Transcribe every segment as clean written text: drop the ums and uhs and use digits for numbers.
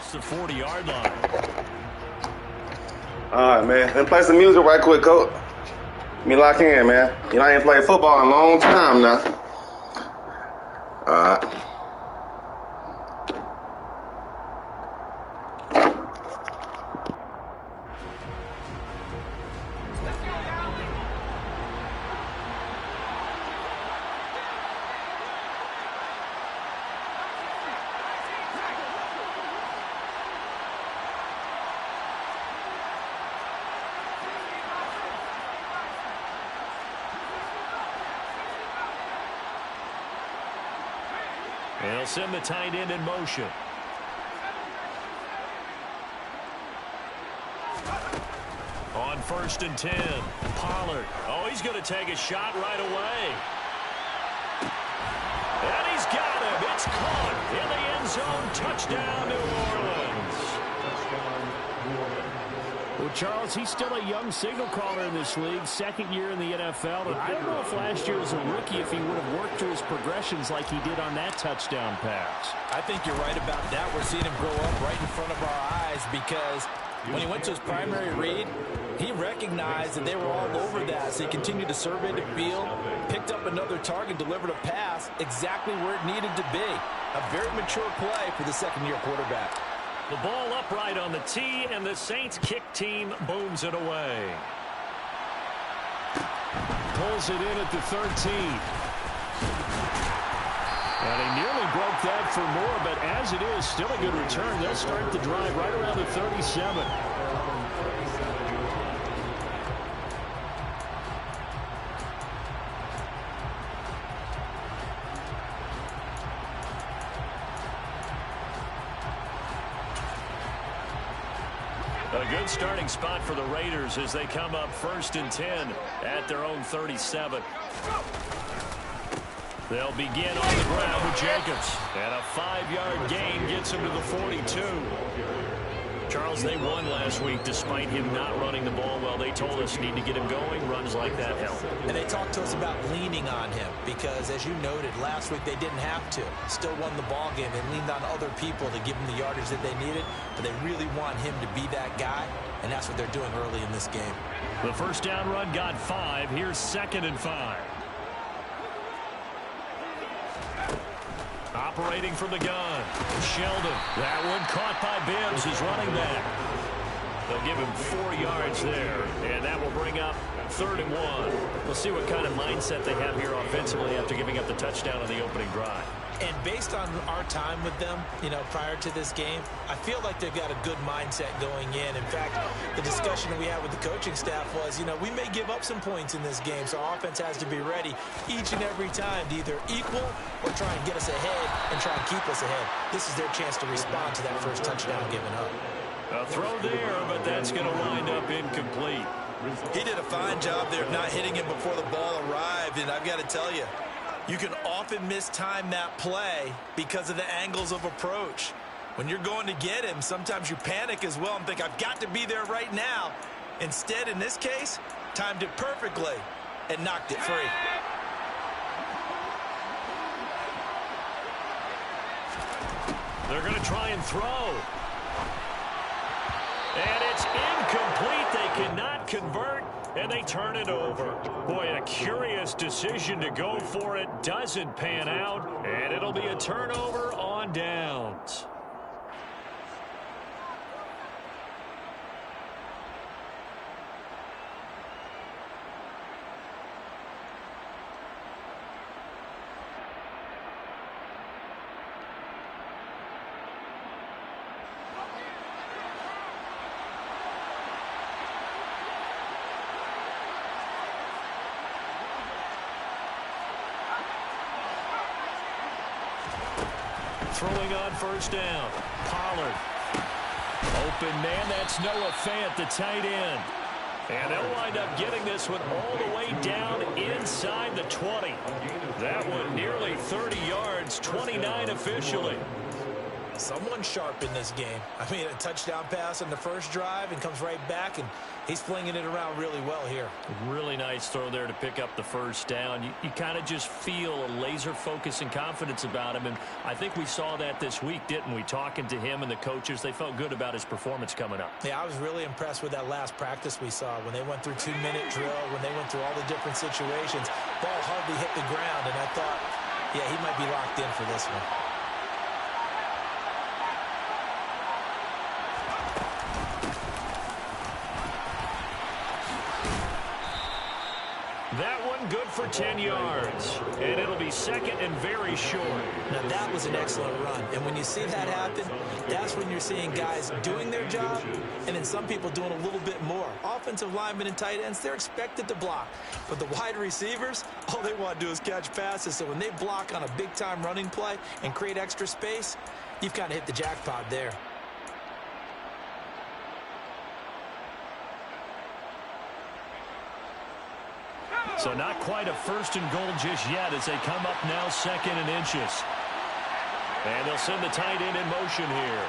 across the 40-yard line. All right, man. Let me play some music right quick, coach. Let me lock in, man. You know, I ain't played football in a long time now. All right. They'll send the tight end in motion. On 1st and 10, Pollard. Oh, he's going to take a shot right away. And he's got him. It's caught in the end zone. Touchdown, New Orleans. Well, Charles, he's still a young signal caller in this league, second year in the NFL. And I don't know if last year as a rookie, if he would have worked through his progressions like he did on that touchdown pass. I think you're right about that. We're seeing him grow up right in front of our eyes because when he went to his primary read, he recognized that they were all over that. So he continued to survey the field, picked up another target, delivered a pass exactly where it needed to be. A very mature play for the second-year quarterback. The ball upright on the tee, and the Saints kick team booms it away. Pulls it in at the 13. And he nearly broke that for more, but as it is, still a good return. They'll start the drive right around the 37. A good starting spot for the Raiders as they come up 1st and 10 at their own 37. They'll begin on the ground with Jacobs. And a 5-yard gain gets him to the 42. Charles, they won last week despite him not running the ball well. They told us need to get him going. Runs like that help. And they talked to us about leaning on him because, as you noted, last week they didn't have to. Still won the ball game. They leaned on other people to give them the yardage that they needed, but they really want him to be that guy, and that's what they're doing early in this game. The first down run got 5. Here's 2nd and 5. Operating from the gun, Sheldon. That one caught by Bibbs, his running back. They'll give him 4 yards there, and that will bring up 3rd and 1. We'll see what kind of mindset they have here offensively after giving up the touchdown on the opening drive. And based on our time with them, you know, prior to this game, I feel like they've got a good mindset going in. In fact, the discussion we had with the coaching staff was, you know, we may give up some points in this game, so our offense has to be ready each and every time to either equal or try and get us ahead and try and keep us ahead. This is their chance to respond to that first touchdown given up. A throw there, but that's going to wind up incomplete. He did a fine job there of not hitting him before the ball arrived, and I've got to tell you, you can often mistime that play because of the angles of approach. When you're going to get him, sometimes you panic as well and think, I've got to be there right now. Instead, in this case, timed it perfectly and knocked it free. They're going to try and throw. And it's incomplete. They cannot convert, and they turn it over. Boy, a curious decision to go for it. Doesn't pan out, and it'll be a turnover on downs. Throwing on first down. Pollard. Open man, that's Noah Fant, the tight end. And they'll wind up getting this one all the way down inside the 20. That one nearly 30 yards, 29 officially. Someone sharp in this game. I mean, a touchdown pass on the first drive and comes right back, and he's flinging it around really well here. Really nice throw there to pick up the first down. You kind of just feel a laser focus and confidence about him, and I think we saw that this week, didn't we? Talking to him and the coaches, they felt good about his performance coming up. Yeah, I was really impressed with that last practice we saw when they went through 2-minute drill, when they went through all the different situations. Ball hardly hit the ground, and I thought, yeah, he might be locked in for this one. That one good for 10 yards, and it'll be second and very short. Now, that was an excellent run, and when you see that happen, that's when you're seeing guys doing their job and then some people doing a little bit more. Offensive linemen and tight ends, they're expected to block, but the wide receivers, all they want to do is catch passes, so when they block on a big-time running play and create extra space, you've kind of hit the jackpot there. So not quite a first and goal just yet as they come up now second and inches. And they'll send the tight end in motion here.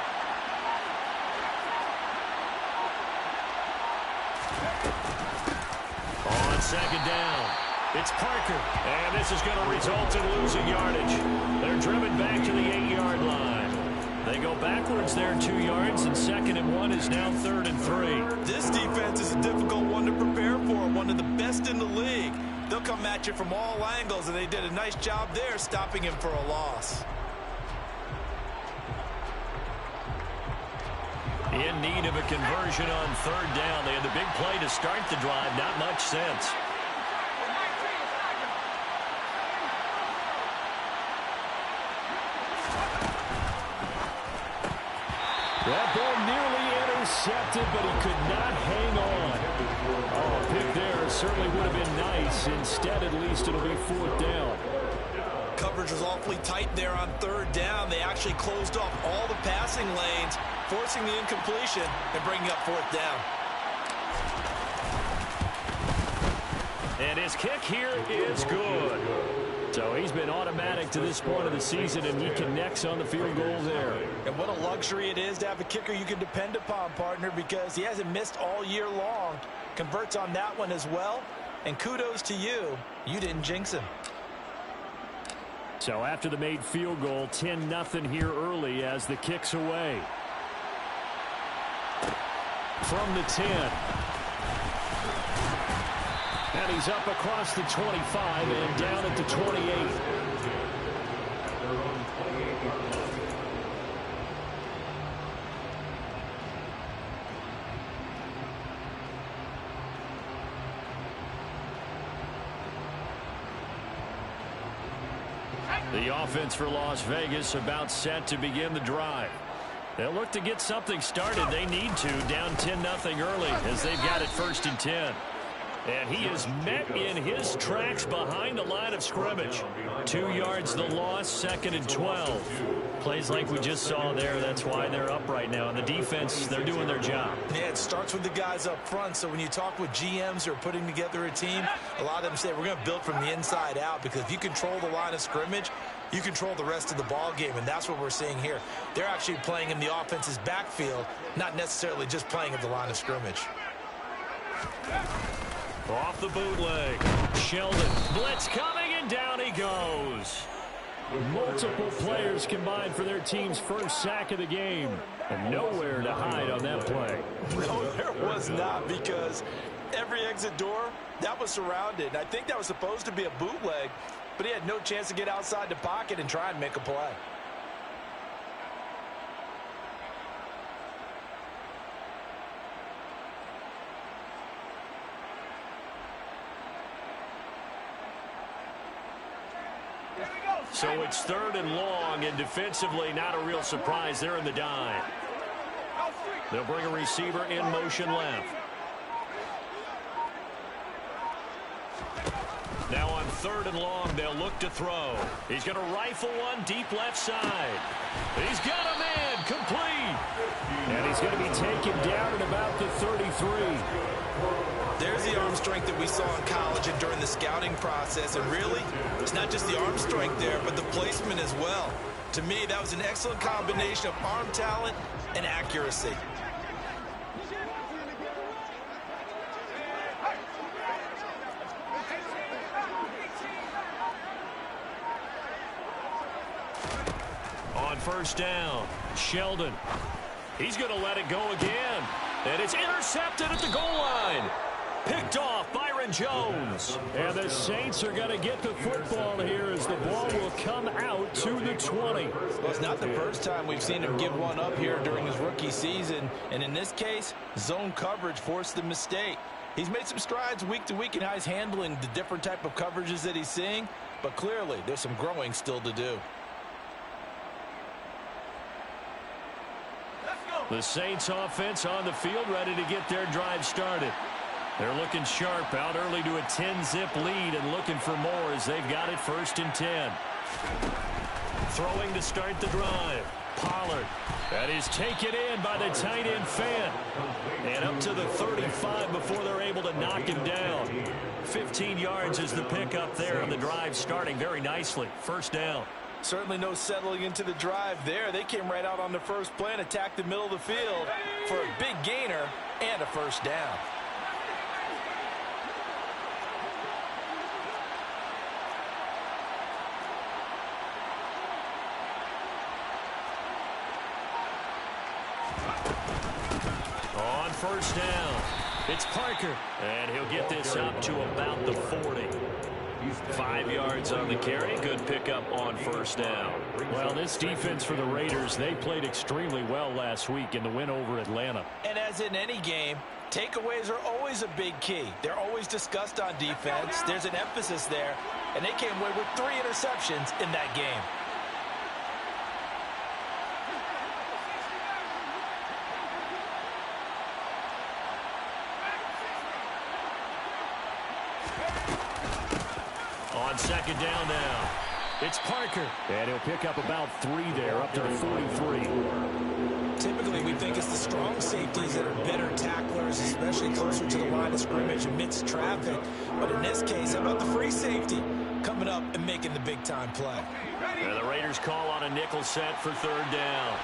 On second down, it's Parker. And this is going to result in losing yardage. They're driven back to the 8-yard line. They go backwards there 2 yards, and second and 1 is now third and 3. This defense is a difficult one to prepare for, one of the best in the league. They'll come at you from all angles, and they did a nice job there stopping him for a loss. In need of a conversion on third down. They had the big play to start the drive, not much sense. That ball nearly intercepted, but he could not hang on. Oh, a pick there certainly would have been nice. Instead, at least it'll be fourth down. Coverage was awfully tight there on third down. They actually closed off all the passing lanes, forcing the incompletion and bringing up fourth down. And his kick here is good. So he's been automatic to this point of the season, and he connects on the field goal there. And what a luxury it is to have a kicker you can depend upon, partner, because he hasn't missed all year long. Converts on that one as well. And kudos to you. You didn't jinx him. So after the made field goal, 10-0 here early as the kick's away. From the 10. And he's up across the 25 and down at the 28. The offense for Las Vegas about set to begin the drive. They'll look to get something started. They need to, down 10-0 early as they've got it first and 10. And he is met in his tracks behind the line of scrimmage. 2 yards the loss, second and 12. Plays like we just saw there. That's why they're up right now. And the defense, they're doing their job. Yeah, it starts with the guys up front. So when you talk with GMs who are putting together a team, a lot of them say we're going to build from the inside out, because if you control the line of scrimmage, you control the rest of the ball game, and that's what we're seeing here. They're actually playing in the offense's backfield, not necessarily just playing at the line of scrimmage. Off the bootleg. Sheldon. Blitz coming, and down he goes. Multiple players combined for their team's first sack of the game. And nowhere to hide on that play. No, there was not, because every exit door, that was surrounded. I think that was supposed to be a bootleg, but he had no chance to get outside the pocket and try and make a play. So it's third and long, and defensively not a real surprise. They're in the dime. They'll bring a receiver in motion left. Now on third and long, they'll look to throw. He's going to rifle one deep left side. He's got a man complete. And he's going to be taken down at about the 33. There's the arm strength that we saw in college and during the scouting process. And really, it's not just the arm strength there, but the placement as well. To me, that was an excellent combination of arm talent and accuracy. On first down, Sheldon. He's going to let it go again. And it's intercepted at the goal line. Picked off Byron Jones. And the Saints are going to get the football here as the ball will come out to the 20. Well, it's not the first time we've seen him give one up here during his rookie season. And in this case, zone coverage forced the mistake. He's made some strides week to week in how he's handling the different type of coverages that he's seeing. But clearly, there's some growing still to do. The Saints offense on the field, ready to get their drive started. They're looking sharp, out early to a 10-zip lead and looking for more as they've got it 1st and 10. Throwing to start the drive. Pollard. That is taken in by the tight end Fant. And up to the 35 before they're able to knock him down. 15 yards is the pickup there, and the drive starting very nicely. 1st down. Certainly no settling into the drive there. They came right out on the first play and attacked the middle of the field for a big gainer and a 1st down. On 1st down, it's Parker, and he'll get this up to about the 40. 5 yards on the carry. Good pickup on 1st down. Well, this defense for the Raiders, they played extremely well last week in the win over Atlanta. And as in any game, takeaways are always a big key. They're always discussed on defense. There's an emphasis there, and they came away with 3 interceptions in that game. On 2nd down now, it's Parker. And he'll pick up about 3 there, up to the 43. Typically, we think it's the strong safeties that are better tacklers, especially closer to the line of scrimmage amidst traffic. But in this case, how about the free safety coming up and making the big-time play? And the Raiders call on a nickel set for 3rd down.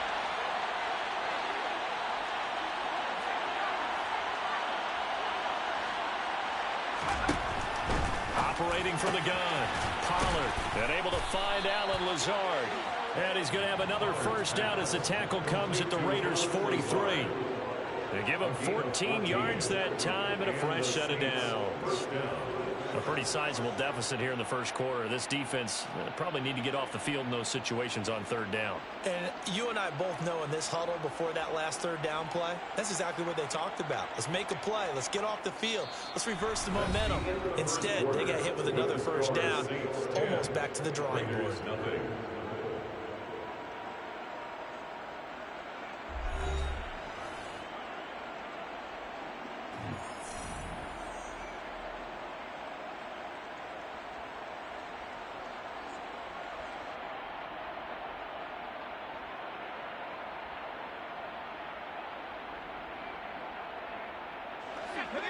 Operating from the gun, Pollard, and able to find Allen Lazard. And he's going to have another 1st down as the tackle comes at the Raiders' 43. They give him 14 yards that time and a fresh set of downs. A pretty sizable deficit here in the 1st quarter. This defense probably need to get off the field in those situations on 3rd down. And you and I both know in this huddle before that last 3rd down play, that's exactly what they talked about. Let's make a play. Let's get off the field. Let's reverse the momentum. Instead, they got hit with another 1st down, almost back to the drawing board.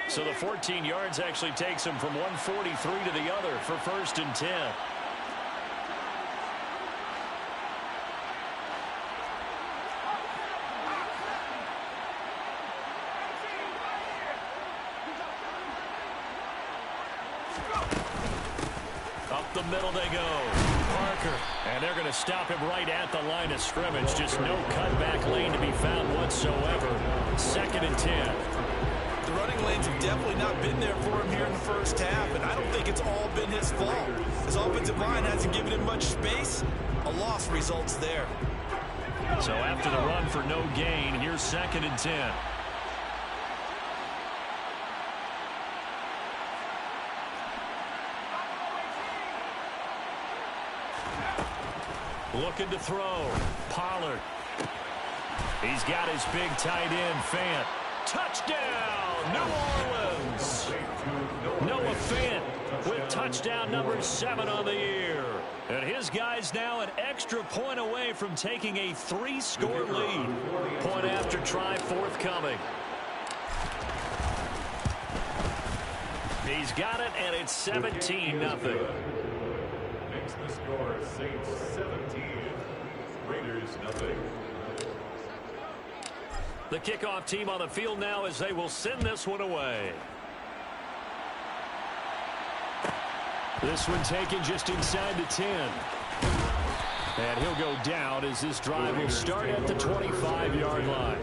So the 14 yards actually takes him from 143 to the other for 1st and 10. Up the middle they go. Parker. And they're going to stop him right at the line of scrimmage. Just no cutback lane to be found whatsoever. 2nd and 10. The running lanes have definitely not been there for him here in the 1st half, and I don't think it's all been his fault. His offensive line hasn't given him much space. A loss results there. So after the run for no gain, here's 2nd and 10. Looking to throw. Pollard. He's got his big tight end, Fant. Touchdown, New Orleans. Noah Fant with touchdown number 7 on the year. And his guys now an extra point away from taking a 3-score lead. Point after try forthcoming. He's got it, and it's 17-0. Makes the score Saints 17, Raiders 0. The kickoff team on the field now as they will send this one away. This one taken just inside the 10. And he'll go down as this drive will start at the 25-yard line.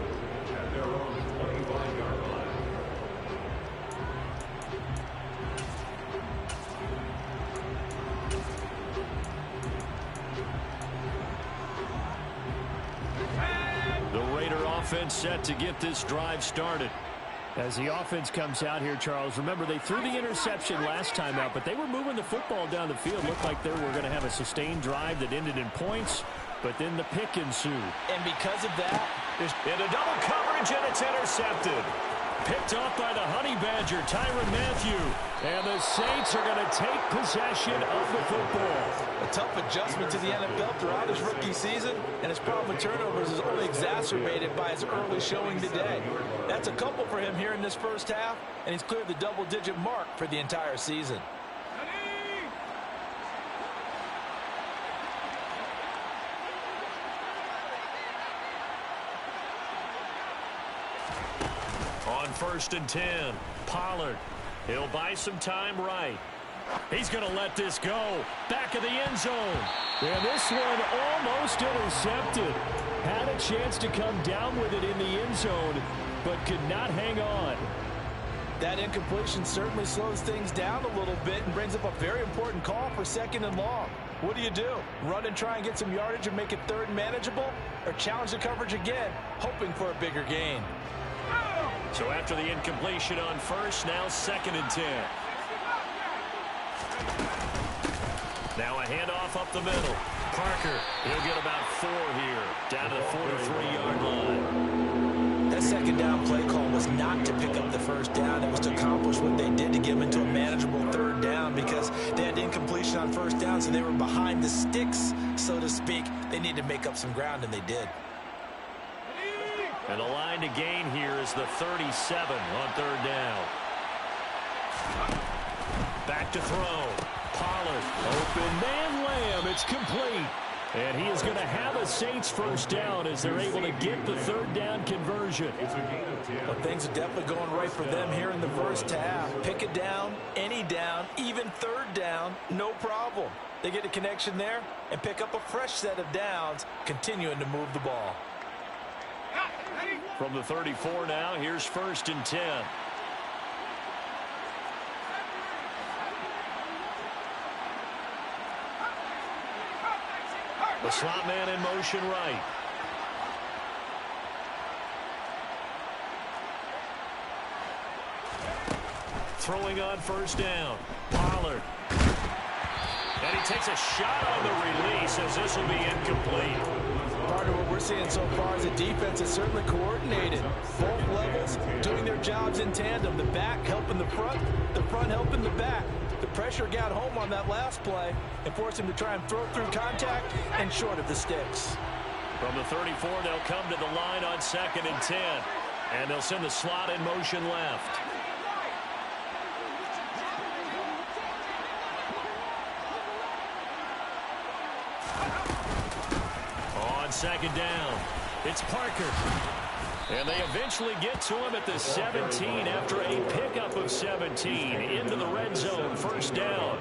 At their own 25-yard line. The Raider offense set to get this drive started. As the offense comes out here, Charles, remember they threw the interception last time out, but they were moving the football down the field. Looked like they were going to have a sustained drive that ended in points, but then the pick ensued. And because of that, into double coverage, and it's intercepted. Picked off by the Honey Badger, Tyrann Mathieu. And the Saints are going to take possession of the football. a tough adjustment to the NFL throughout his rookie season, and his problem with turnovers is only exacerbated by his early showing today. That's a couple for him here in this first half, and he's cleared the double-digit mark for the entire season. On 1st and 10, Pollard. He'll buy some time right. He's going to let this go. Back of the end zone. And this one almost intercepted. Had a chance to come down with it in the end zone, but could not hang on. That incompletion certainly slows things down a little bit and brings up a very important call for 2nd and long. What do? Run and try and get some yardage and make it third and manageable? Or challenge the coverage again, hoping for a bigger gain? So after the incompletion on 1st, now 2nd and 10. Now a handoff up the middle. Parker, he'll get about 4 here, down to the 43-yard line. That 2nd down play call was not to pick up the 1st down. It was to accomplish what they did to get them into a manageable 3rd down because they had incompletion on 1st down, so they were behind the sticks, so to speak. They needed to make up some ground, and they did. And the line to gain here is the 37 on 3rd down. Back to throw. Pollard, open man Lamb. It's complete. And he is going to have a Saints 1st down as they're able to get the 3rd down conversion. Well, things are definitely going right for them here in the first half. Pick it down, any down, even 3rd down, no problem. They get a connection there and pick up a fresh set of downs, continuing to move the ball. From the 34 now, here's 1st and 10. The slot man in motion right. Throwing on 1st down. Pollard. And he takes a shot on the release as this will be incomplete. Part of what we're seeing so far is the defense is certainly coordinated. Both levels doing their jobs in tandem. The back helping the front helping the back. The pressure got home on that last play and forced him to try and throw through contact and short of the sticks. From the 34, they'll come to the line on 2nd and 10. And they'll send the slot in motion left. On 2nd down, it's Parker. And they eventually get to him at the 17 after a pickup of 17 into the red zone, 1st down.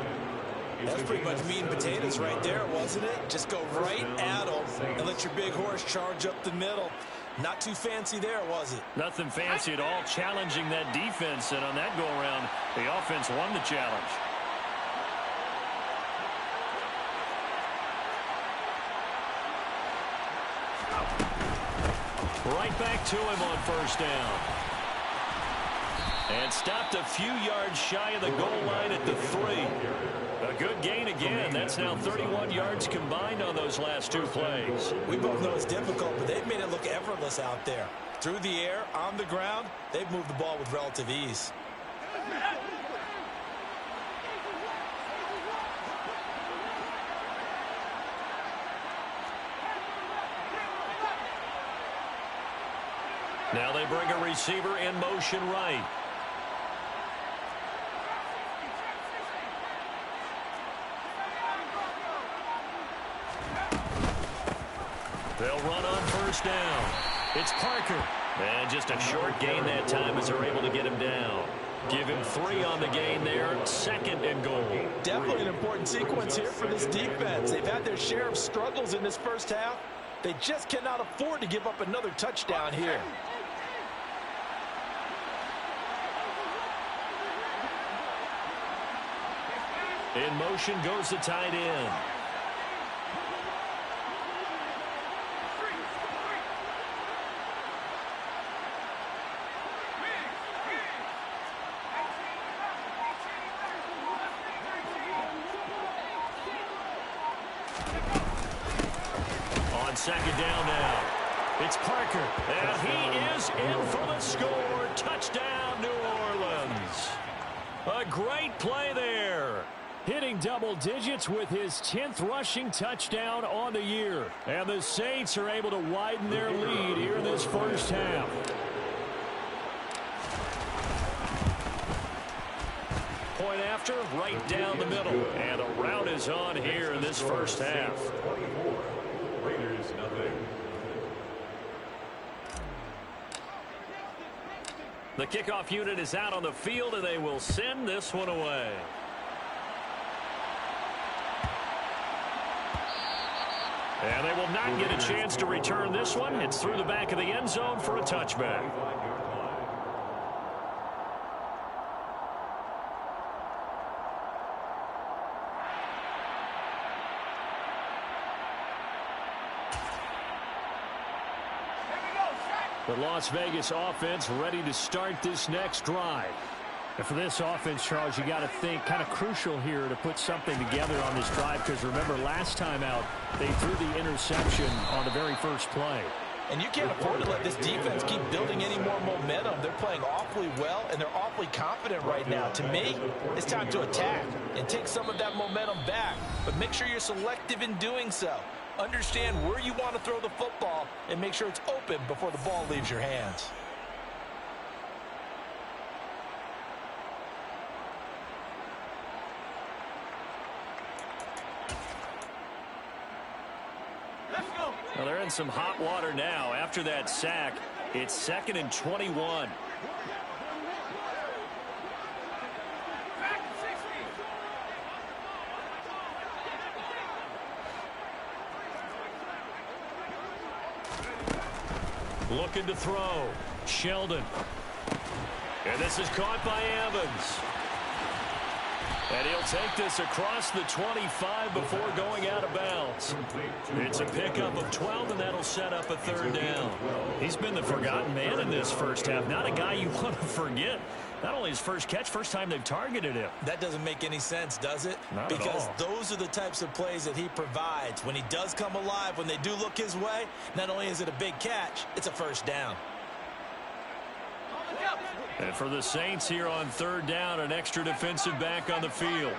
That's pretty much meat and potatoes right there, wasn't it? Just go right at them and let your big horse charge up the middle. Not too fancy there, was it? Nothing fancy at all, challenging that defense. And on that go-around, the offense won the challenge. Right back to him on 1st down. And stopped a few yards shy of the goal line at the 3. A good gain again. That's now 31 yards combined on those last 2 plays. We both know it's difficult, but they've made it look effortless out there. Through the air, on the ground, they've moved the ball with relative ease. Now they bring a receiver in motion right. They'll run on first down. It's Parker. And just a short gain that time as they're able to get him down. Give him 3 on the gain there. 2nd and goal. Definitely an important sequence here for this defense. They've had their share of struggles in this first half. They just cannot afford to give up another touchdown here. In motion goes the tight end. On 2nd down now. It's Parker. And he is in for the score. Touchdown, New Orleans. A great play there. Hitting double digits with his 10th rushing touchdown on the year. And the Saints are able to widen their lead here in this first half. Point after, right down the middle. And the rout is on here in this first half. 24. Raiders nothing. The kickoff unit is out on the field, and they will send this one away. And they will not get a chance to return this one. It's through the back of the end zone for a touchback. The Las Vegas offense ready to start this next drive. And for this offense, Charles, you got to think kind of crucial here to put something together on this drive, because remember last time out they threw the interception on the very first play. And you can't afford to let this defense keep building any more momentum. They're playing awfully well, and they're awfully confident right now. To me, it's time to attack and take some of that momentum back. But make sure you're selective in doing so. Understand where you want to throw the football and make sure it's open before the ball leaves your hands. Well, they're in some hot water now. After that sack, it's 2nd and 21. Looking to throw. Sheldon. And this is caught by Evans. And he'll take this across the 25 before going out of bounds. It's a pickup of 12, and that'll set up a 3rd down. He's been the forgotten man in this first half. Not a guy you want to forget. Not only his first catch, first time they've targeted him. That doesn't make any sense, does it? Not because at all. Those are the types of plays that he provides. When he does come alive, when they do look his way, not only is it a big catch, it's a 1st down. And for the Saints here on 3rd down, an extra defensive back on the field.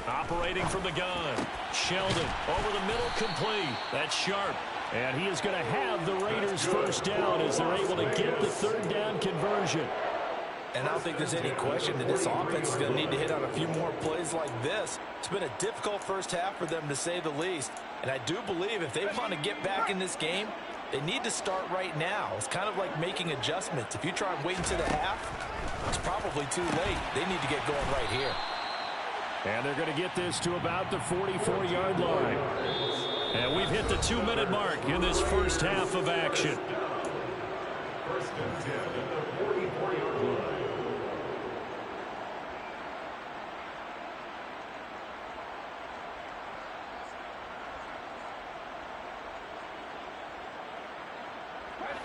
Operating from the gun. Sheldon over the middle, complete. That's sharp. And he is going to have the Raiders' 1st down as they're able to get the 3rd down conversion. And I don't think there's any question that this offense is going to need to hit on a few more plays like this. It's been a difficult first half for them, to say the least. And I do believe if they want to get back in this game, they need to start right now. It's kind of like making adjustments. If you try and wait until the half, it's probably too late. They need to get going right here. And they're going to get this to about the 44-yard line. And we've hit the 2-minute mark in this first half of action. 1st and 10 at the 44-yard line.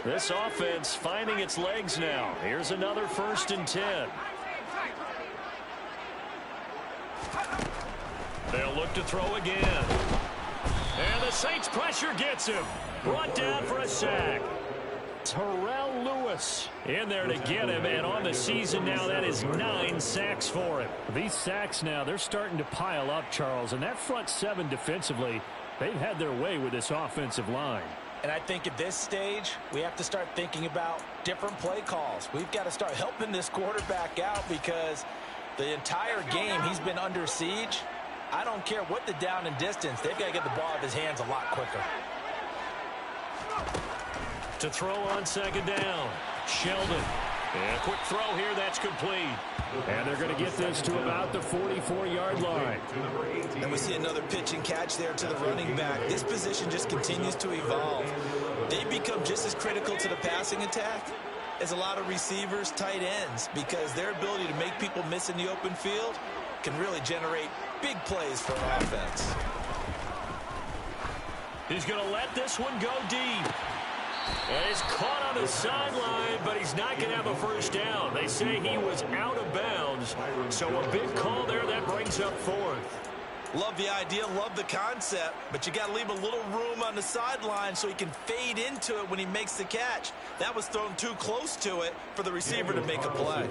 This offense finding its legs now. Here's another 1st and 10. They'll look to throw again. And the Saints pressure gets him. Brought down for a sack. Terrell Lewis in there to get him, and on the season now, that is 9 sacks for him. These sacks now, they're starting to pile up, Charles, and that front 7 defensively, they've had their way with this offensive line. And I think at this stage, we have to start thinking about different play calls. We've got to start helping this quarterback out because the entire game he's been under siege. I don't care what the down and distance. They've got to get the ball out of his hands a lot quicker. To throw on second down, Sheldon. And a quick throw here, that's complete. And they're going to get this to about the 44-yard line. And we see another pitch and catch there to the running back. This position just continues to evolve. They become just as critical to the passing attack as a lot of receivers, tight ends, because their ability to make people miss in the open field can really generate big plays for an offense. He's going to let this one go deep. And he's caught on the sideline, but he's not going to have a first down. They say he was out of bounds. So a big call there that brings up fourth. Love the idea, love the concept, but you got to leave a little room on the sideline so he can fade into it when he makes the catch. That was thrown too close to it for the receiver to make a play.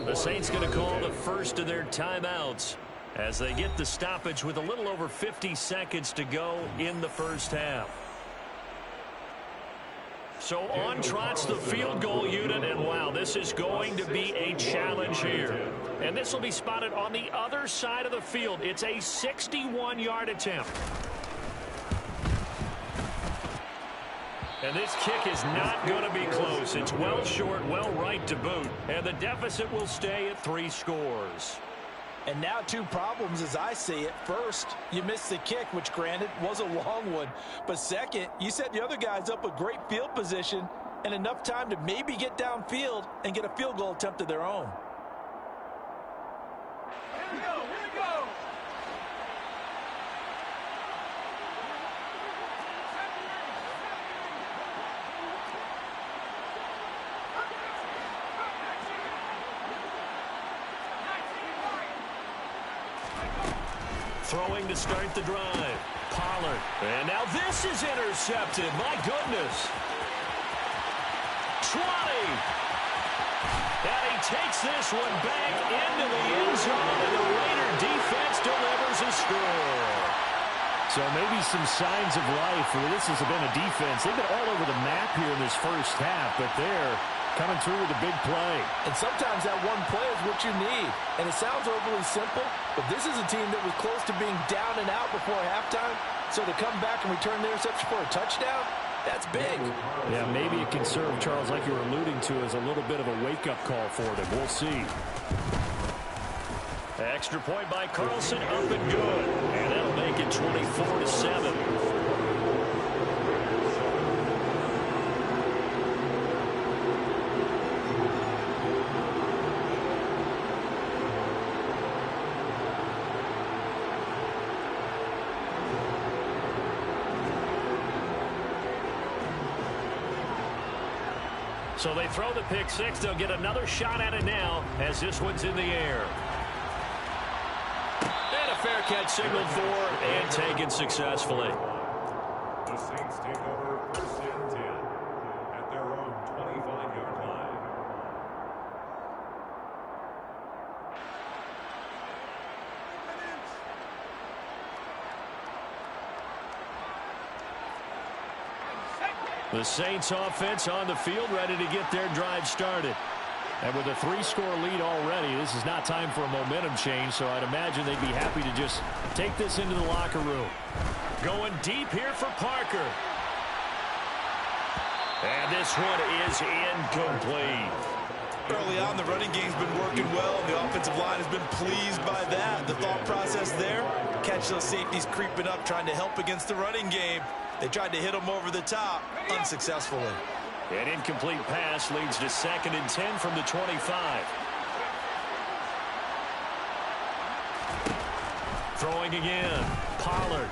The Saints going to call the first of their timeouts as they get the stoppage with a little over 50 seconds to go in the first half. So on trots the field goal unit, and wow, this is going to be a challenge here. And this will be spotted on the other side of the field. It's a 61-yard attempt. And this kick is not going to be close. It's well short, well right to boot. And the deficit will stay at 3 scores. And now 2 problems as I see it. First, you missed the kick, which granted was a long one. But second, you set the other guys up with great field position and enough time to maybe get downfield and get a field goal attempt of their own. Here we go, here we go. Throwing to start the drive. Pollard. And now this is intercepted. My goodness. 20. And he takes this one back into the end zone, and the Raider defense delivers a score. So maybe some signs of life. This has been a defense. They've been all over the map here in this first half, but they're coming through with a big play. And sometimes that one play is what you need. And it sounds overly simple, but this is a team that was close to being down and out before halftime. So to come back and return the interception for a touchdown, that's big. Yeah, maybe it can serve, Charles, like you were alluding to, as a little bit of a wake-up call for them. We'll see. Extra point by Carlson, up and good. And that'll make it 24-7. So they throw the pick six. They'll get another shot at it now as this one's in the air. And a fair catch signaled for and taken successfully. The Saints take over 1st and 10 at their own 25-yard line. The Saints offense on the field, ready to get their drive started. And with a 3-score lead already, this is not time for a momentum change, so I'd imagine they'd be happy to just take this into the locker room. Going deep here for Parker. And this one is incomplete. Early on, the running game's been working well, and the offensive line has been pleased by that. The thought process there, catch those safeties creeping up, trying to help against the running game. They tried to hit them over the top, unsuccessfully. An incomplete pass leads to 2nd and 10 from the 25. Throwing again. Pollard.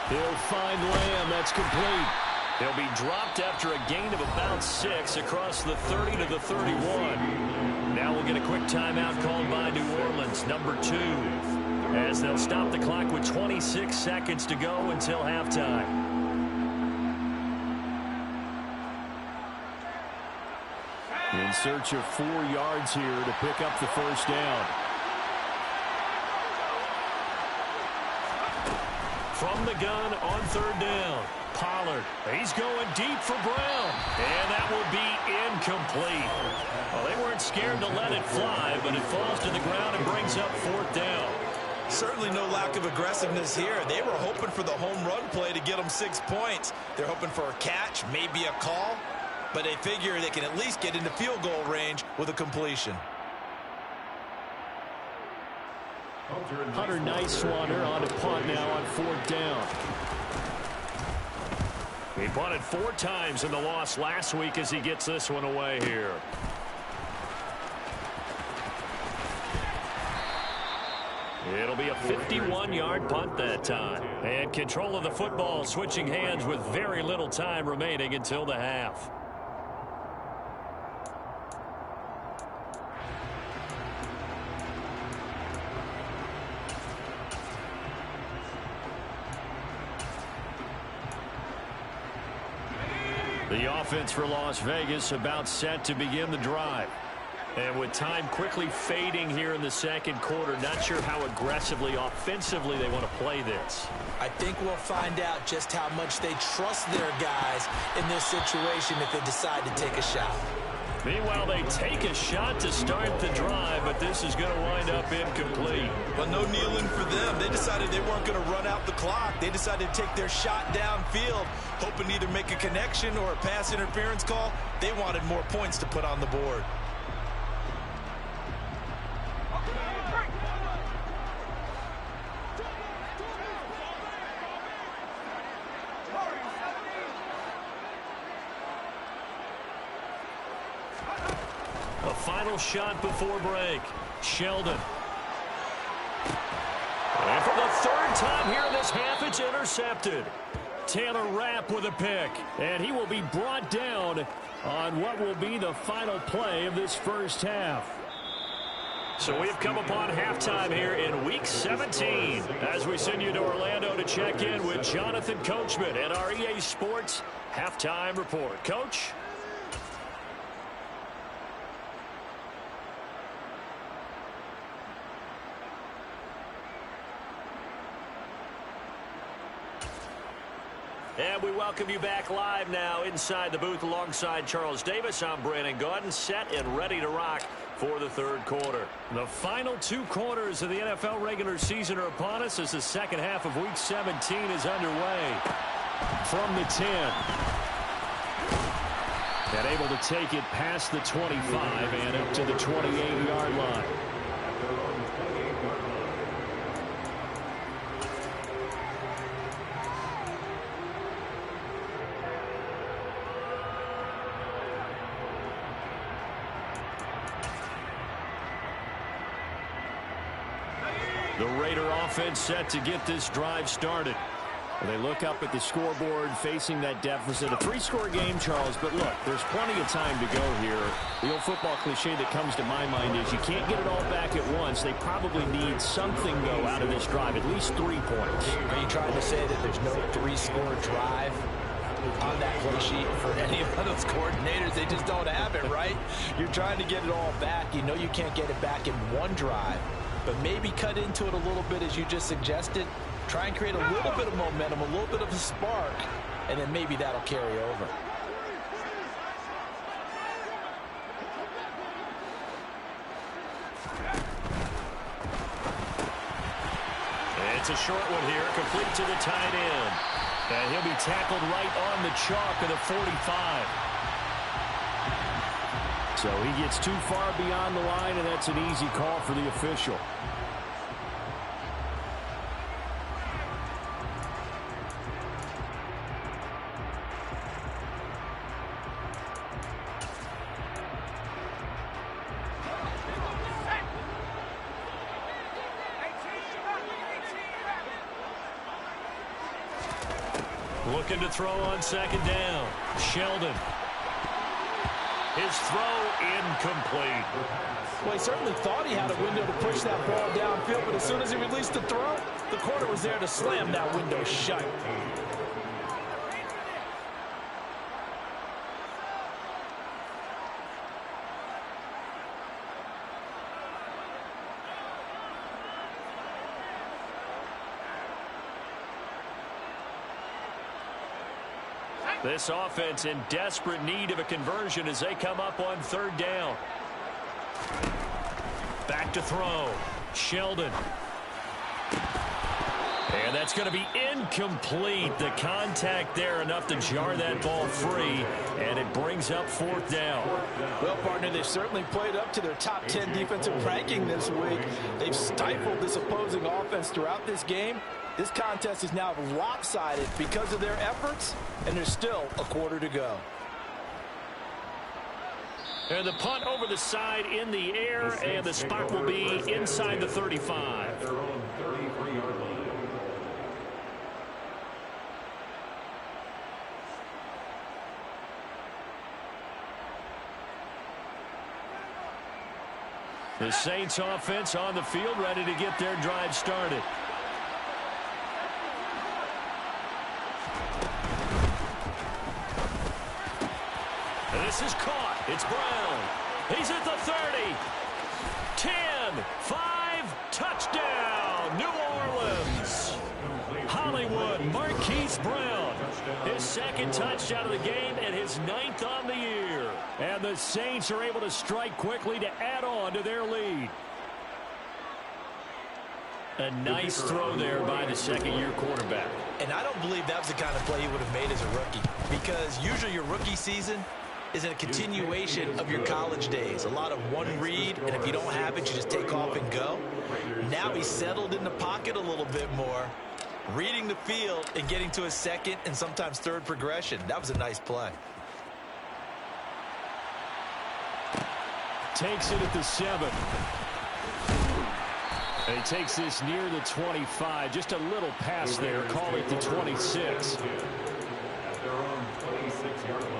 He'll find Lamb. That's complete. He'll be dropped after a gain of about 6 across the 30 to the 31. Now we'll get a quick timeout called by New Orleans, number 2. As they'll stop the clock with 26 seconds to go until halftime. In search of 4 yards here to pick up the first down. From the gun on third down. Pollard, he's going deep for Brown. And that will be incomplete. Well, they weren't scared to let it fly, but it falls to the ground and brings up fourth down. Certainly no lack of aggressiveness here. They were hoping for the home run play to get them 6 points. They're hoping for a catch, maybe a call, but they figure they can at least get into field goal range with a completion. Hunter Nice-Swanner on a punt now on fourth down. He punted 4 times in the loss last week as he gets this one away here. It'll be a 51-yard punt that time. And control of the football switching hands with very little time remaining until the half. The offense for Las Vegas about set to begin the drive. And with time quickly fading here in the second quarter, not sure how aggressively, offensively they want to play this. I think we'll find out just how much they trust their guys in this situation if they decide to take a shot. Meanwhile, they take a shot to start the drive, but this is going to wind up incomplete. But no kneeling for them. They decided they weren't going to run out the clock. They decided to take their shot downfield, hoping to either make a connection or a pass interference call. They wanted more points to put on the board. A final shot before break. Sheldon. And for the third time here in this half, it's intercepted. Taylor Rapp with a pick. And he will be brought down on what will be the final play of this first half. So we've come upon halftime here in Week 17 as we send you to Orlando to check in with Jonathan Coachman at our EA Sports Halftime Report. Coach? And we welcome you back live now inside the booth alongside Charles Davis. I'm Brandon Gaudin, set and ready to rock for the third quarter. The final 2 quarters of the NFL regular season are upon us as the second half of Week 17 is underway. From the 10. And able to take it past the 25 and up to the 28-yard line. The Raider offense set to get this drive started. Well, they look up at the scoreboard facing that deficit. A 3-score game, Charles, but look, there's plenty of time to go here. The old football cliche that comes to my mind is you can't get it all back at once. They probably need something, though, out of this drive, at least 3 points. Are you trying to say that there's no 3-score drive on that play sheet for any of those coordinators? They just don't have it, right? You're trying to get it all back. You know you can't get it back in one drive. But maybe cut into it a little bit as you just suggested. Try and create a little bit of momentum, a little bit of a spark, and then maybe that'll carry over. It's a short one here, complete to the tight end. And he'll be tackled right on the chalk of the 45. So he gets too far beyond the line, and that's an easy call for the official. Looking to throw on second down. Sheldon. His throw incomplete. Well, he certainly thought he had a window to push that ball downfield, but as soon as he released the throw, the corner was there to slam that window shut. This offense in desperate need of a conversion as they come up on third down. Back to throw. Sheldon. And that's going to be incomplete. The contact there enough to jar that ball free, and it brings up fourth down. Well, partner, they've certainly played up to their top 10 defensive ranking this week. They've stifled this opposing offense throughout this game. This contest is now lopsided because of their efforts, and there's still a quarter to go. And the punt over the side in the air, and the spot will be inside the 35. Their own 33-yard line. The Saints offense on the field, ready to get their drive started. This is caught. It's Brown. He's at the 30. 10, 5, touchdown, New Orleans. Hollywood, Marquise Brown. His second touchdown of the game and his 9th on the year. And the Saints are able to strike quickly to add on to their lead. A nice throw there by the second-year quarterback. And I don't believe that was the kind of play he would have made as a rookie, because usually your rookie season is a continuation of your college days. A lot of one read, and if you don't have it, you just take off and go. Now he's settled in the pocket a little bit more, reading the field and getting to a second and sometimes third progression. That was a nice play. Takes it at the 7. And he takes this near the 25. Just a little pass there. Call it the 26. At their own 26-yard line.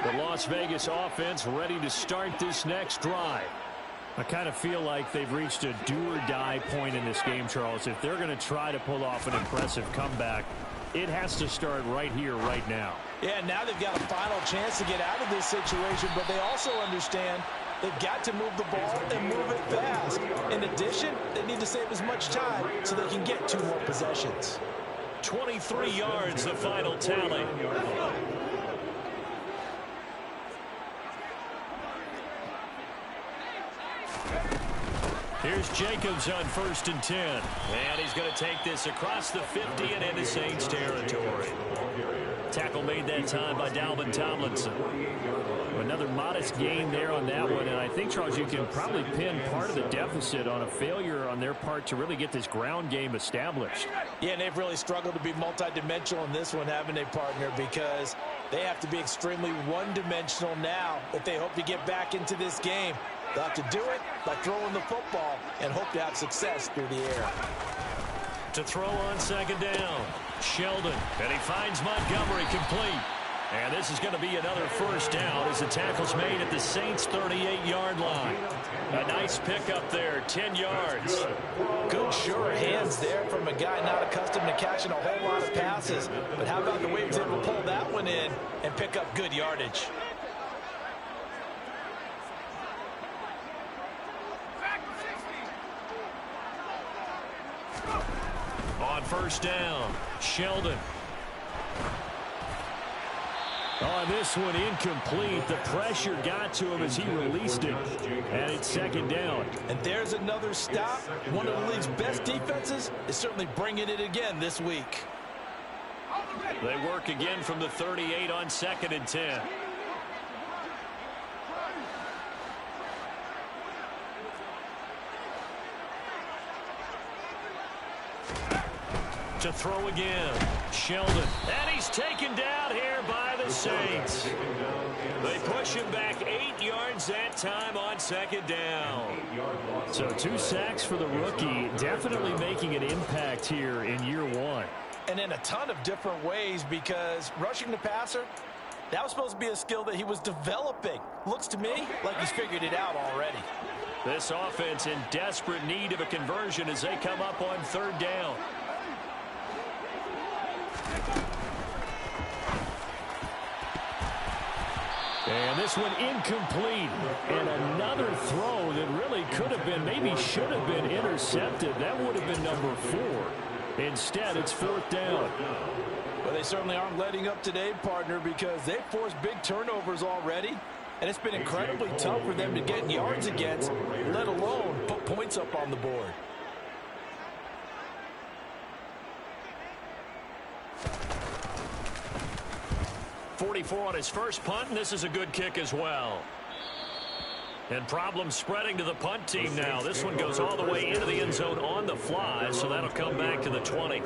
The Las Vegas offense ready to start this next drive. I kind of feel like they've reached a do-or-die point in this game, Charles. If they're going to try to pull off an impressive comeback, it has to start right here, right now. Yeah, now they've got a final chance to get out of this situation, but they also understand they've got to move the ball and move it fast. In addition, they need to save as much time so they can get 2 more possessions. 23 yards, the final tally. Here's Jacobs on 1st and 10. And he's going to take this across the 50 and into Saints territory. Tackle made that time by Dalvin Tomlinson. Another modest gain there on that one. And I think, Charles, you can probably pin part of the deficit on a failure on their part to really get this ground game established. Yeah, and they've really struggled to be multidimensional in this one, haven't they, partner? Because they have to be extremely one-dimensional now if they hope to get back into this game. They'll have to do it by throwing the football and hope to have success through the air. To throw on 2nd down, Sheldon, and he finds Montgomery complete. And this is going to be another 1st down as the tackle's made at the Saints' 38-yard line. A nice pickup there, 10 yards. Good, sure hands there from a guy not accustomed to catching a whole lot of passes. But how about the way he was able to pull that one in and pick up good yardage? On 1st down, Sheldon. On this one, incomplete. The pressure got to him as he released it. And it's 2nd down. And there's another stop. One of the league's best defenses is certainly bringing it again this week. They work again from the 38 on 2nd and 10. To throw again, Sheldon, and he's taken down here by the Saints. They push him back 8 yards that time on 2nd down. So 2 sacks for the rookie, definitely making an impact here in year 1. And in a ton of different ways, because rushing the passer, that was supposed to be a skill that he was developing. Looks to me like he's figured it out already. This offense in desperate need of a conversion as they come up on 3rd down. And this one incomplete. And another throw that really could have been, maybe should have been intercepted. That would have been number 4. Instead, it's 4th down. Well, they certainly aren't letting up today, partner, because they've forced big turnovers already. And it's been incredibly tough for them to get yards against, let alone put points up on the board. .44 on his first punt, and this is a good kick as well. And problems spreading to the punt team now. This one goes all the way into the end zone on the fly, so that'll come back to the 20.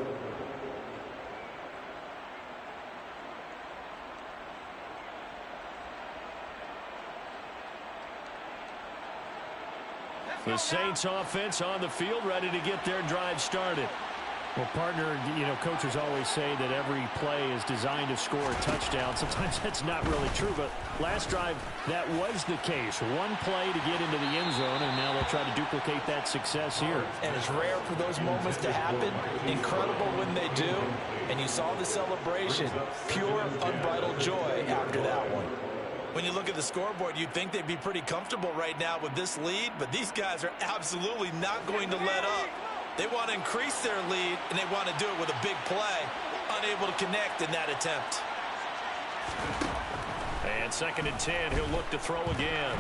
The Saints offense on the field, ready to get their drive started. Well, partner, coaches always say that every play is designed to score a touchdown. Sometimes that's not really true, but last drive, that was the case. One play to get into the end zone, and now they'll try to duplicate that success here. And it's rare for those moments to happen. Incredible when they do. And you saw the celebration. Pure, unbridled joy after that one. When you look at the scoreboard, you'd think they'd be pretty comfortable right now with this lead, but these guys are absolutely not going to let up. They want to increase their lead, and they want to do it with a big play. Unable to connect in that attempt. And 2nd and 10, he'll look to throw again.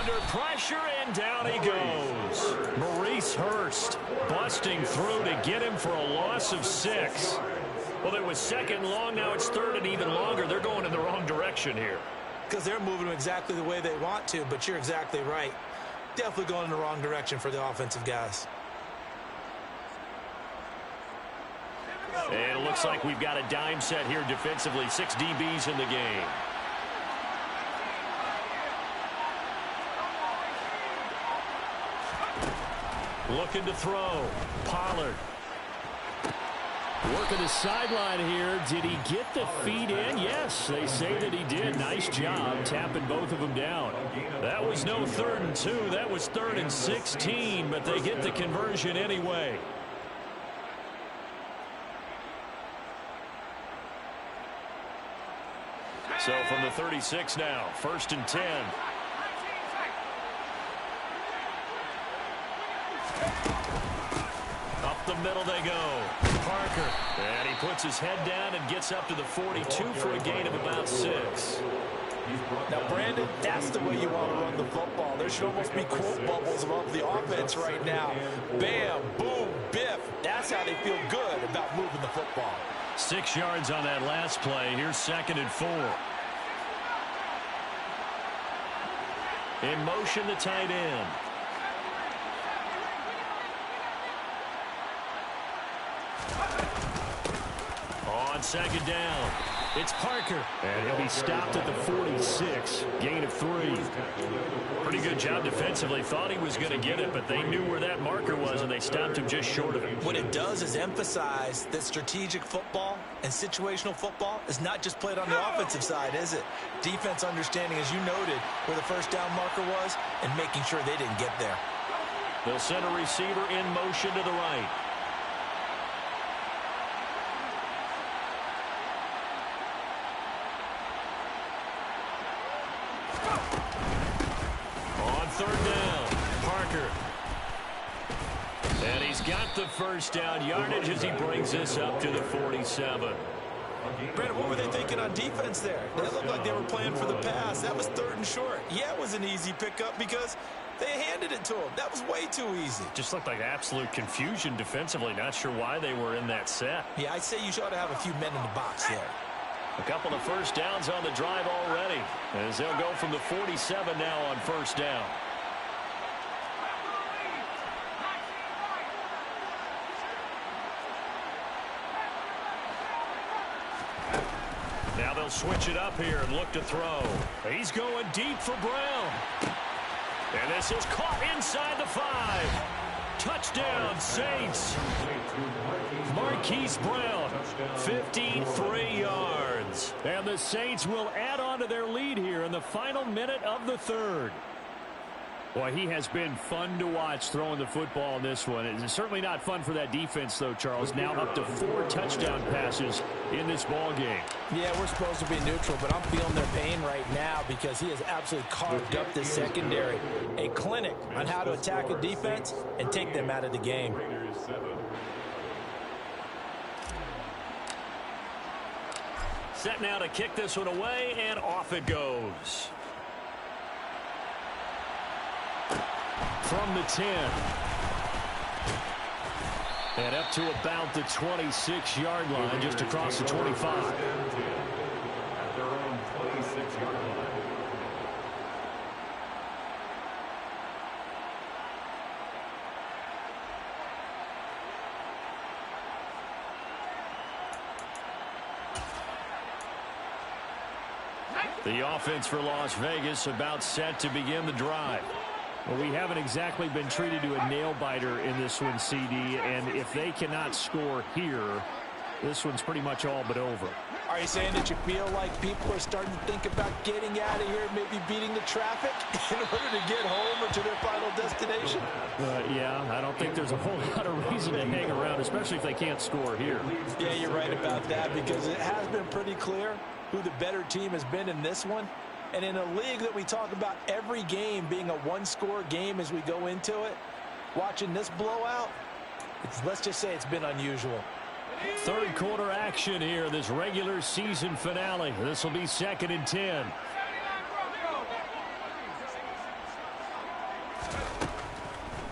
Under pressure, and down he goes. Maurice Hurst busting through to get him for a loss of 6. Well, it was 2nd long, now it's 3rd and even longer. They're going in the wrong direction here. Because they're moving exactly the way they want to, but you're exactly right. Definitely going in the wrong direction for the offensive guys. And it looks like we've got a dime set here defensively. 6 DBs in the game. Looking to throw. Pollard. Working the sideline here. Did he get the feet in? Yes, they say that he did. Nice job tapping both of them down. That was no 3rd and 2. That was 3rd and 16, but they get the conversion anyway. So from the 36 now, 1st and 10. Up the middle they go. Parker. And he puts his head down and gets up to the 42 for a gain of about 6. Now, Brandon, that's the way you want to run the football. There should almost be quote bubbles above the offense right now. Bam, boom, biff. That's how they feel good about moving the football. 6 yards on that last play. Here's 2nd and 4. In motion, the tight end. On 2nd down, it's Parker. And he'll be stopped at the 46. Gain of 3. Pretty good job defensively. Thought he was going to get it, but they knew where that marker was, and they stopped him just short of it. What it does is emphasize that strategic football and situational football is not just played on the offensive side, is it? Defense understanding, as you noted, where the 1st down marker was and making sure they didn't get there. They'll send a receiver in motion to the right. On 3rd down, Parker. And he's got the 1st down yardage as he brings this up to the 47. Brandon, what were they thinking on defense there? They looked like they were playing for the pass. That was 3rd and short. Yeah, it was an easy pickup because they handed it to him. That was way too easy. Just looked like absolute confusion defensively. Not sure why they were in that set. Yeah, I'd say you should have a few men in the box there. A couple of 1st downs on the drive already, as they'll go from the 47 now on 1st down. Now they'll switch it up here and look to throw. He's going deep for Brown. And this is caught inside the 5. Touchdown, Saints. Marquise Brown, 53 yards. And the Saints will add on to their lead here in the final minute of the 3rd. Boy, he has been fun to watch throwing the football in this one. It's certainly not fun for that defense, though, Charles. Now up to 4 touchdown passes in this ball game. Yeah, we're supposed to be neutral, but I'm feeling their pain right now because he has absolutely carved up this secondary. A clinic on how to attack a defense and take them out of the game. Set now to kick this one away, and off it goes. From the 10. And up to about the 26-yard line, just across the 25. At their own 26-yard line. The offense for Las Vegas about set to begin the drive. Well, we haven't exactly been treated to a nail-biter in this one, CD, and if they cannot score here, this one's pretty much all but over. Are you saying that you feel like people are starting to think about getting out of here, maybe beating the traffic in order to get home or to their final destination? Yeah, I don't think there's a whole lot of reason to hang around, especially if they can't score here. Yeah, you're right about that because it has been pretty clear who the better team has been in this one. And in a league that we talk about every game being a one-score game as we go into it, watching this blowout, let's just say it's been unusual. Third quarter action here, this regular season finale. This will be 2nd and 10.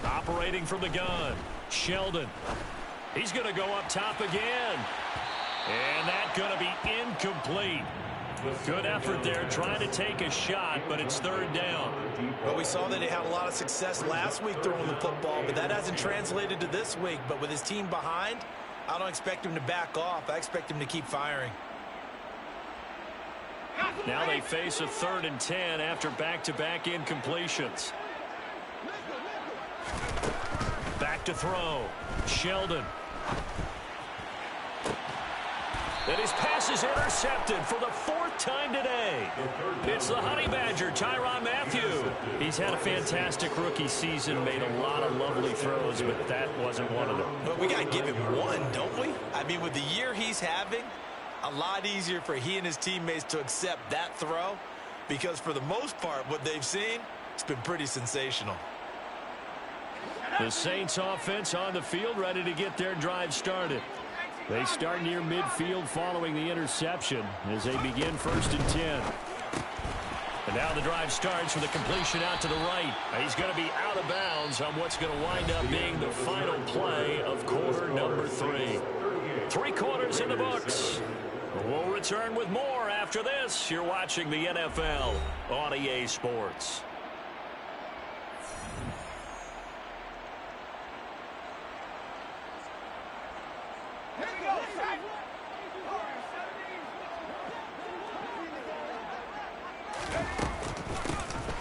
Operating from the gun, Sheldon. He's going to go up top again. And that's going to be incomplete. Good effort there, trying to take a shot, but it's 3rd down. Well, we saw that he had a lot of success last week throwing the football, but that hasn't translated to this week. But with his team behind, I don't expect him to back off. I expect him to keep firing. Now they face a 3rd and 10 after back-to-back incompletions. Back to throw. Sheldon. And his pass is intercepted for the 4th time today. It's the Honey Badger, Tyrann Mathieu. He's had a fantastic rookie season, made a lot of lovely throws, but that wasn't one of them. But we got to give him one, don't we? I mean, with the year he's having, a lot easier for he and his teammates to accept that throw because for the most part, what they've seen, it's been pretty sensational. The Saints offense on the field, ready to get their drive started. They start near midfield following the interception as they begin 1st and 10. And now the drive starts with a completion out to the right. He's going to be out of bounds on what's going to wind up being the final play of quarter number 3. 3 quarters in the books. We'll return with more after this. You're watching the NFL on EA Sports.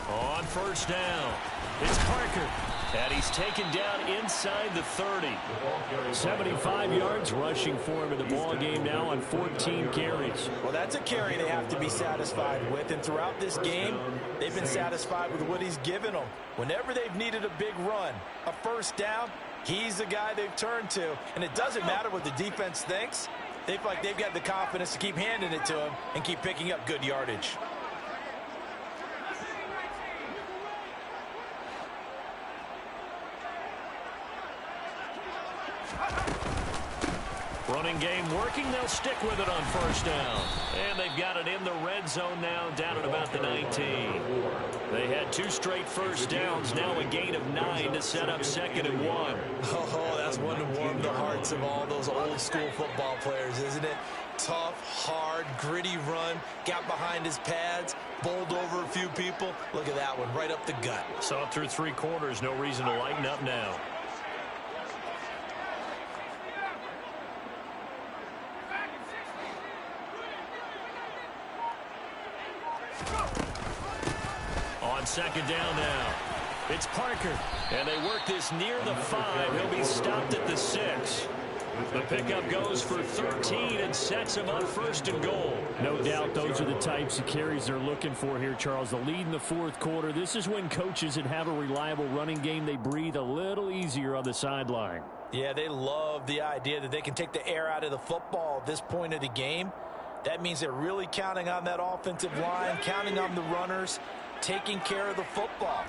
On 1st down, it's Parker. And he's taken down inside the 30. 75 yards rushing for him in the ball game now on 14 carries. Well, that's a carry they have to be satisfied with. And throughout this game, they've been satisfied with what he's given them. Whenever they've needed a big run, a 1st down, he's the guy they've turned to. And it doesn't matter what the defense thinks. They feel like they've got the confidence to keep handing it to him and keep picking up good yardage. Running game working. They'll stick with it on 1st down. And they've got it in the red zone now, down at about the 19. They had 2 straight 1st downs, now a gain of 9 to set up 2nd and 1. Oh, that's one to warm the hearts of all those old school football players, isn't it? Tough, hard, gritty run, got behind his pads, bowled over a few people. Look at that one, right up the gut. So through 3 quarters, no reason to lighten up now. On 2nd down now, it's Parker. And they work this near the 5. He'll be stopped at the 6. The pickup goes for 13 and sets him up first and goal. No doubt those are the types of carries they're looking for here, Charles. The lead in the fourth quarter. This is when coaches that have a reliable running game, they breathe a little easier on the sideline. Yeah, they love the idea that they can take the air out of the football at this point of the game. That means they're really counting on that offensive line, counting on the runners, taking care of the football.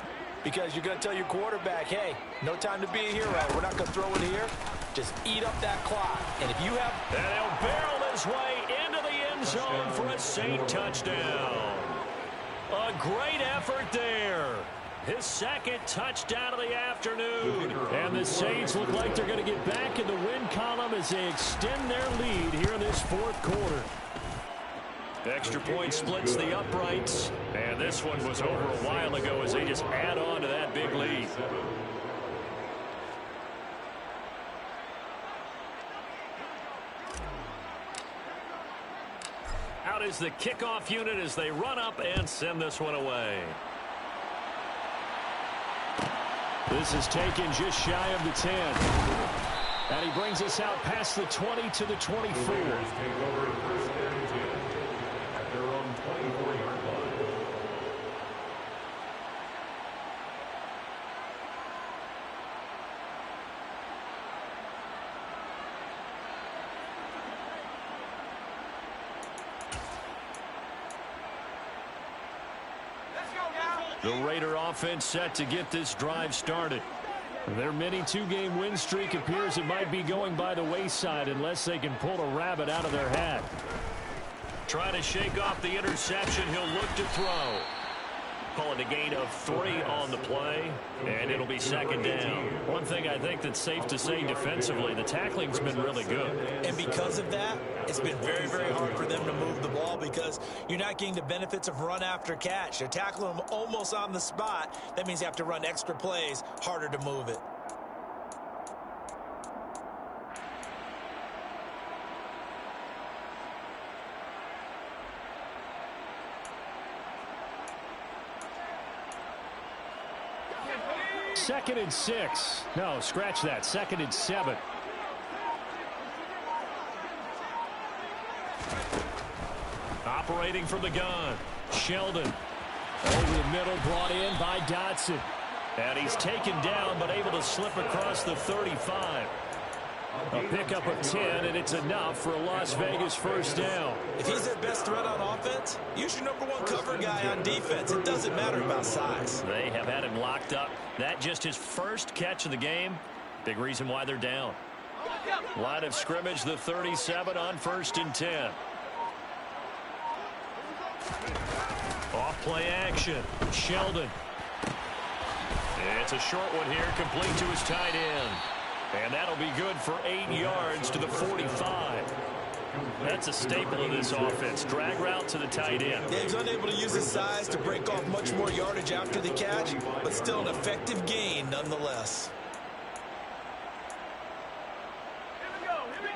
Because you're going to tell your quarterback, hey, no time to be a hero. We're not going to throw it here. Just eat up that clock. And if you have... And he'll barrel his way into the end zone for a Saint touchdown. A great effort there. His second touchdown of the afternoon. And the Saints look like they're going to get back in the win column as they extend their lead here in this fourth quarter. Extra point splits the uprights. And this one was over a while ago as they just add on to that big lead. Out is the kickoff unit as they run up and send this one away. This is taken just shy of the 10. And he brings us out past the 20 to the 24. The Raider offense set to get this drive started. Their mini two-game win streak appears it might be going by the wayside unless they can pull a rabbit out of their hat. Trying to shake off the interception. He'll look to throw. Call it a gain of 3 on the play, and it'll be second down. One thing I think that's safe to say defensively, the tackling's been really good. And because of that, it's been very, very hard for them to move the ball because you're not getting the benefits of run after catch. They're tackling them almost on the spot. That means you have to run extra plays, harder to move it. Second and 6. No, scratch that. Second and 7. Operating from the gun. Sheldon. Over the middle, brought in by Dotson. And he's taken down, but able to slip across the 35. A pickup of 10, and it's enough for a Las Vegas first down. If he's their best threat on offense, use your #1 cover guy on defense. It doesn't matter about size. They have had him locked up. That just his first catch of the game. Big reason why they're down. Line of scrimmage, the 37 on 1st and 10. Off play action. Sheldon. It's a short one here, complete to his tight end. And that'll be good for 8 yards to the 45. That's a staple of this offense. Drag route to the tight end. Yeah, he's unable to use his size to break off much more yardage after the catch, but still an effective gain nonetheless.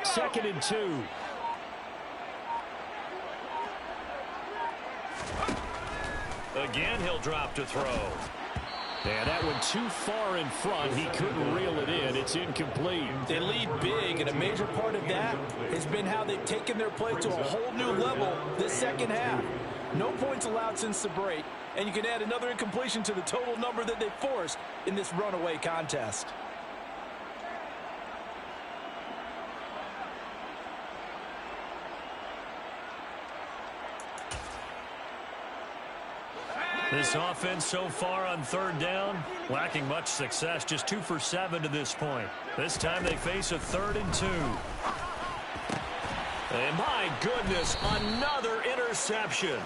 Second and 2. Again, he'll drop to throw. And that one too far in front. He couldn't reel it in. It's incomplete. They lead big, and a major part of that has been how they've taken their play to a whole new level this second half. No points allowed since the break, and you can add another incompletion to the total number that they forced in this runaway contest. This offense so far on 3rd down, lacking much success, just 2 for 7 to this point. This time they face a 3rd and 2. And my goodness, another interception.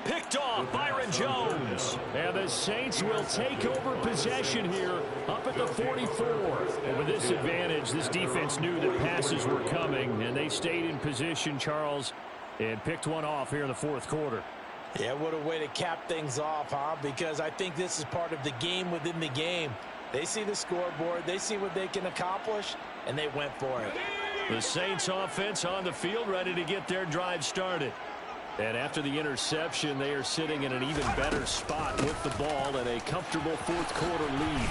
Picked off Byron Jones. And the Saints will take over possession here up at the 44. And with this advantage, this defense knew that passes were coming, and they stayed in position, Charles, and picked one off here in the 4th quarter. Yeah, what a way to cap things off, huh? Because I think this is part of the game within the game. They see the scoreboard, they see what they can accomplish, and they went for it. The Saints offense on the field, ready to get their drive started. And after the interception, they are sitting in an even better spot with the ball and a comfortable 4th quarter lead.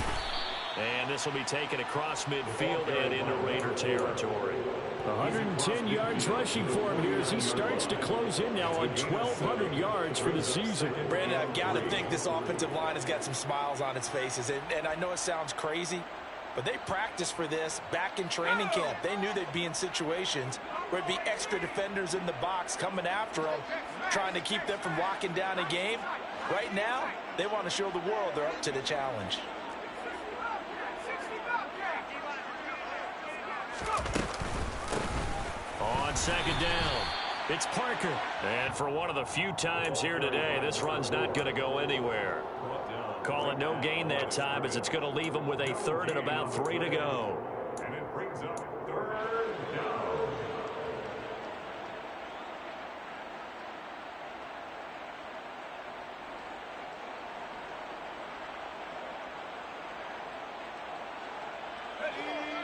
And this will be taken across midfield and into Raider territory. 110 yards rushing for him here as he starts to close in now on 1,200 yards for the season. Brandon, I've got to think this offensive line has got some smiles on its faces. And I know it sounds crazy, but they practiced for this back in training camp. They knew they'd be in situations where it'd be extra defenders in the box coming after them, trying to keep them from locking down a game. Right now, they want to show the world they're up to the challenge. On second down, it's Parker. And for one of the few times here today, this run's not going to go anywhere. Call it no gain that time as it's going to leave them with a third and about 3 to go. And it brings up third down.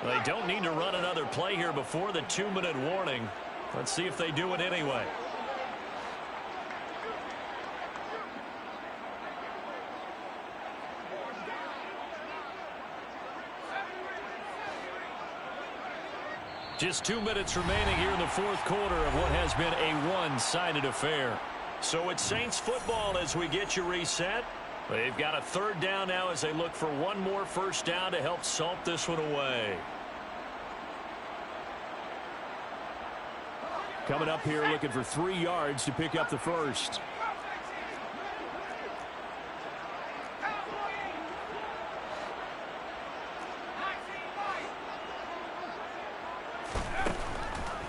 They don't need to run another play here before the 2-minute warning. Let's see if they do it anyway. Just 2 minutes remaining here in the fourth quarter of what has been a one-sided affair. So it's Saints football as we get you reset. They've got a third down now as they look for one more first down to help salt this one away. Coming up here looking for 3 yards to pick up the first.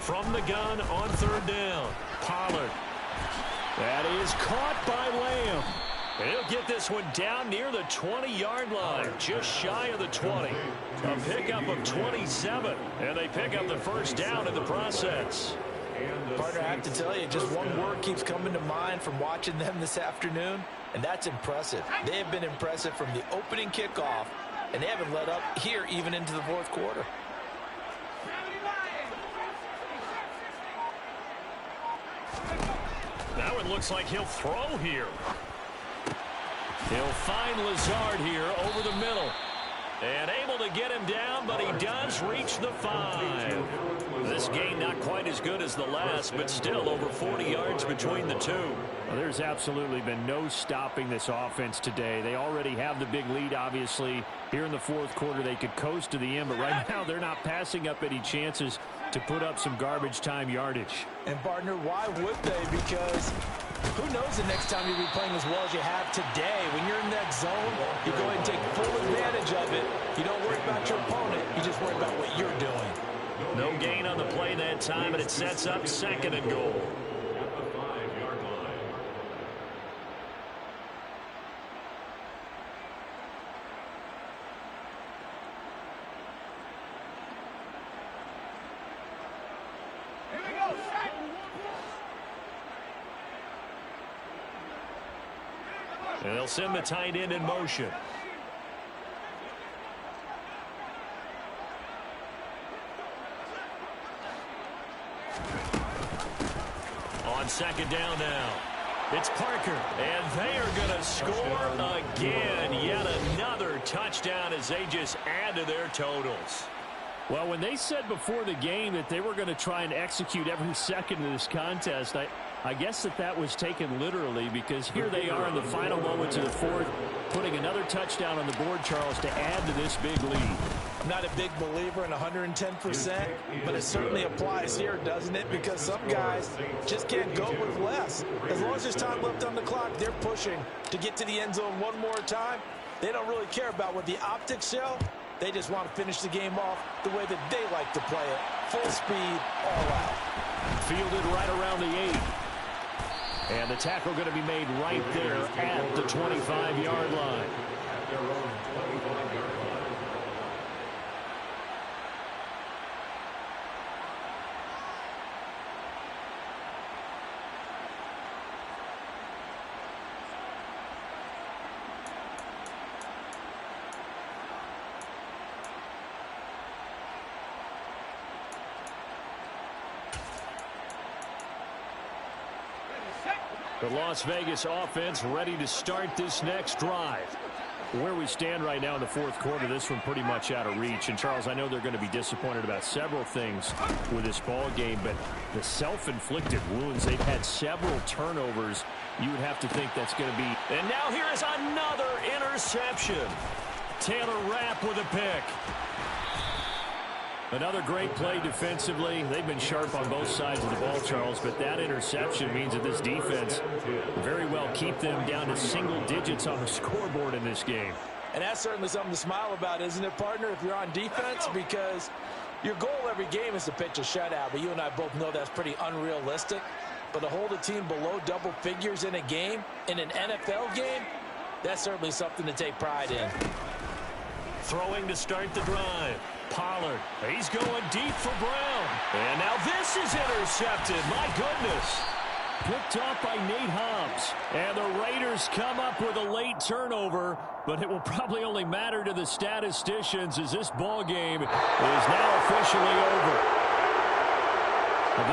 From the gun on third down, Pollard. That is caught by Lamb. And he'll get this one down near the 20-yard line, just shy of the 20. A pickup of 27, and they pick up the first down in the process. Partner, I have to tell you, just one word keeps coming to mind from watching them this afternoon, and that's impressive. They have been impressive from the opening kickoff, and they haven't let up here even into the fourth quarter. Now it looks like he'll throw here. He'll find Lazard here over the middle. And able to get him down, but he does reach the 5. This game not quite as good as the last, but still over 40 yards between the two. Well, there's absolutely been no stopping this offense today. They already have the big lead, obviously. Here in the fourth quarter, they could coast to the end, but right now they're not passing up any chances to put up some garbage time yardage. And, partner, why would they? Because who knows the next time you'll be playing as well as you have today. When you're in that zone, you go ahead and take full advantage of it. You don't worry about your opponent. You just worry about what you're doing. No gain on the play that time, and it sets up second and goal. At the 5-yard line. Here we go, set! And they'll send the tight end in motion. On second down now, it's Parker, and they are going to score again. Yet another touchdown as they just add to their totals. Well, when they said before the game that they were going to try and execute every second of this contest, I guess that was taken literally, because here they are in the final moments of the fourth, putting another touchdown on the board, Charles, to add to this big lead. I'm not a big believer in 110%, but it certainly applies here, doesn't it? Because some guys just can't go with less. As long as there's time left on the clock, they're pushing to get to the end zone one more time. They don't really care about what the optics show. They just want to finish the game off the way that they like to play it. Full speed, all out. Fielded right around the 8. And the tackle going to be made right there at the 25-yard line. At their own 25-yard line. The Las Vegas offense ready to start this next drive. Where we stand right now in the fourth quarter, this one pretty much out of reach. And, Charles, I know they're going to be disappointed about several things with this ball game, but the self-inflicted wounds, they've had several turnovers. You would have to think that's going to be. And now here is another interception. Taylor Rapp with a pick. Another great play defensively. They've been sharp on both sides of the ball, Charles, but that interception means that this defense very well keep them down to single digits on the scoreboard in this game. And that's certainly something to smile about, isn't it, partner, if you're on defense? Because your goal every game is to pitch a shutout, but you and I both know that's pretty unrealistic. But to hold a team below double figures in a game, in an NFL game, that's certainly something to take pride in. Throwing to start the drive. Pollard, he's going deep for Brown. And now this is intercepted. My goodness. Picked off by Nate Hobbs. And the Raiders come up with a late turnover, but it will probably only matter to the statisticians as this ball game is now officially over.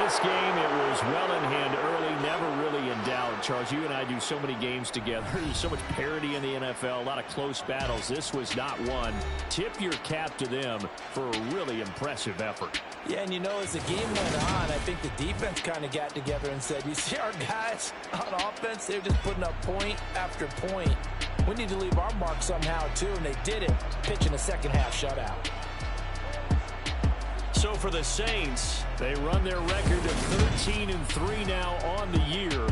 This game, it was well in hand early, never really in doubt. Charles, you and I do so many games together. There's so much parity in the NFL, a lot of close battles. This was not one. Tip your cap to them for a really impressive effort. Yeah, and you know, as the game went on, I think the defense kind of got together and said, you see our guys on offense, they're just putting up point after point. We need to leave our mark somehow, too, and they did it, pitching a second-half shutout. So for the Saints, they run their record of 13-3 now on the year.